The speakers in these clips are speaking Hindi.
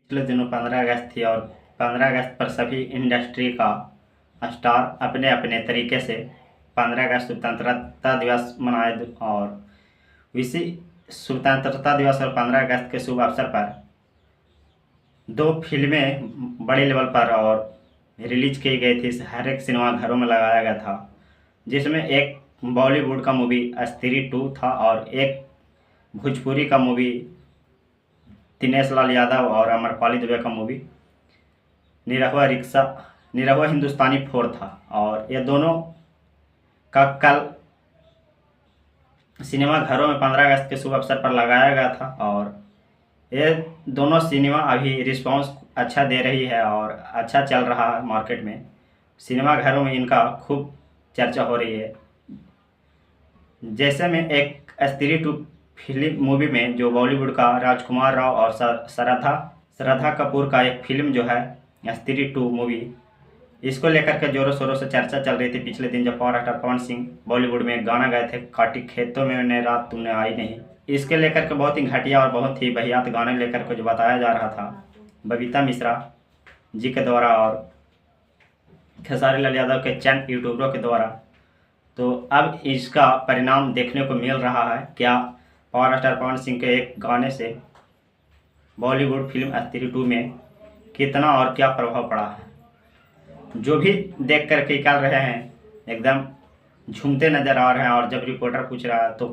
पिछले दिनों 15 अगस्त थी और 15 अगस्त पर सभी इंडस्ट्री का स्टार अपने अपने तरीके से 15 अगस्त स्वतंत्रता दिवस मनाए और इसी स्वतंत्रता दिवस और 15 अगस्त के शुभ अवसर पर दो फिल्में बड़े लेवल पर और रिलीज की गई थी। हर एक सिनेमा घरों में लगाया गया था, जिसमें एक बॉलीवुड का मूवी स्त्री 2 था और एक भोजपुरी का मूवी दिनेश लाल यादव और अमरपाली दुबे का मूवी निरहुआ हिंदुस्तानी 4 था। और ये दोनों का कल सिनेमा घरों में 15 अगस्त के शुभ अवसर पर लगाया गया था और ये दोनों सिनेमा अभी रिस्पांस अच्छा दे रही है और अच्छा चल रहा है मार्केट में। सिनेमा घरों में इनका खूब चर्चा हो रही है। जैसे में एक स्त्री 2 फिल्म मूवी में जो बॉलीवुड का राजकुमार राव और श्रद्धा कपूर का एक फिल्म जो है स्त्री 2 मूवी, इसको लेकर के जोरों शोरों से चर्चा चल रही थी। पिछले दिन जब पावर स्टार पवन सिंह बॉलीवुड में एक गाना गाए थे, काटी खेतों में मैंने रात तुमने आई नहीं, इसके लेकर के बहुत ही घटिया और बहुत ही बहियात गाने लेकर के जो बताया जा रहा था बबीता मिश्रा जी के द्वारा और खेसारी लाल यादव के चैन यूट्यूबरों के द्वारा। तो अब इसका परिणाम देखने को मिल रहा है। क्या पावर स्टार पवन सिंह के एक गाने से बॉलीवुड फिल्म स्त्री 2 में कितना और क्या प्रभाव पड़ा है, जो भी देख कर के निकाल रहे हैं एकदम झूमते नज़र आ रहे हैं। और जब रिपोर्टर पूछ रहा है तो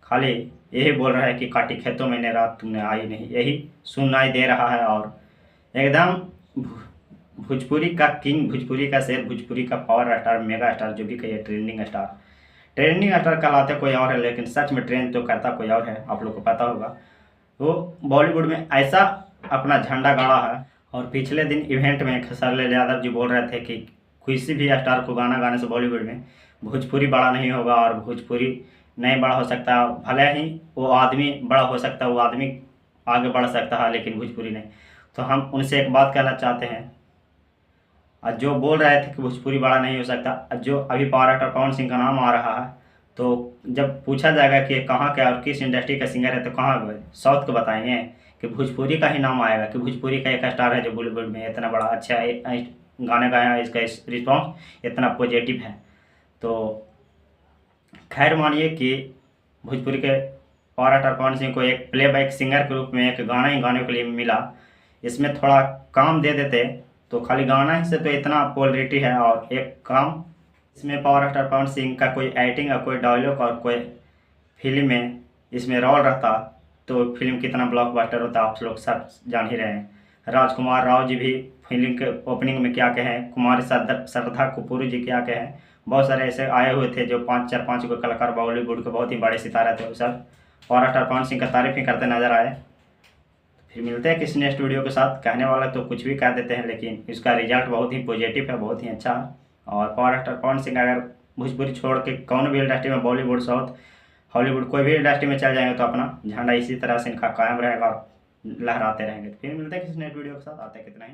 खाली यही बोल रहा है कि काटी खेतों में ने रात तुमने आई नहीं, यही सुनाई दे रहा है। और एकदम भोजपुरी का किंग, भोजपुरी का शेर, भोजपुरी का पावर स्टार, मेगा स्टार, जो भी कहिए, ट्रेंडिंग स्टार कहलाते कोई और है, लेकिन सच में ट्रेंड तो करता कोई और है, आप लोग को पता होगा। वो बॉलीवुड में ऐसा अपना झंडा गाड़ा है। और पिछले दिन इवेंट में खेसारी लाल यादव जी बोल रहे थे कि किसी भी स्टार को गाना गाने से बॉलीवुड में भोजपुरी बड़ा नहीं होगा और भोजपुरी नहीं बड़ा हो सकता। भले ही वो आदमी बड़ा हो सकता है, वो आदमी आगे बढ़ सकता है, लेकिन भोजपुरी नहीं। तो हम उनसे एक बात कहना चाहते हैं, जो बोल रहे थे कि भोजपुरी बड़ा नहीं हो सकता, जो अभी पावर स्टार पवन सिंह का नाम आ रहा है, तो जब पूछा जाएगा कि कहाँ के और किस इंडस्ट्री का सिंगर है, तो कहाँ साउथ को बताएंगे कि भोजपुरी का ही नाम आएगा कि भोजपुरी का एक स्टार है जो बॉलीवुड में इतना बड़ा अच्छा गाने गाया, इसका रिस्पॉन्स इतना पॉजिटिव है। तो खैर मानिए कि भोजपुरी के पावर स्टार पवन सिंह को एक प्लेबैक सिंगर के रूप में एक गाना ही गाने के लिए मिला, इसमें थोड़ा काम दे देते तो खाली गाना ही से तो इतना पॉपुलैरिटी है। और एक काम इसमें पावर स्टार पवन सिंह का कोई एक्टिंग और कोई डायलॉग और कोई फिल्म में इसमें रोल रहता तो फिल्म कितना ब्लॉकबस्टर होता, आप लोग सब जान ही रहे हैं। राजकुमार राव जी भी फिल्म के ओपनिंग में क्या कहें, कुमारी श्रद्धा कपूर जी क्या कहें, बहुत सारे ऐसे आए हुए थे जो 5 को कलाकार बॉलीवुड के बहुत ही बड़े सितारे थे, वो सब पावर स्टार पवन सिंह का तारीफ ही करते नजर आए। फिर मिलते हैं किसी नेक्स्ट वीडियो के साथ। कहने वाला तो कुछ भी कह देते हैं, लेकिन इसका रिजल्ट बहुत ही पॉजिटिव है, बहुत ही अच्छा है। और पावर स्टार पवन सिंह अगर भोजपुरी छोड़ के कौन भी इंडस्ट्री में, बॉलीवुड, साउथ, हॉलीवुड, कोई भी इंडस्ट्री में चल जाएंगे तो अपना झंडा इसी तरह से इनका कायम रहेगा और लहराते रहेंगे। फिर मिलते हैं किसी नेक्स्ट वीडियो के साथ। आते कितना ही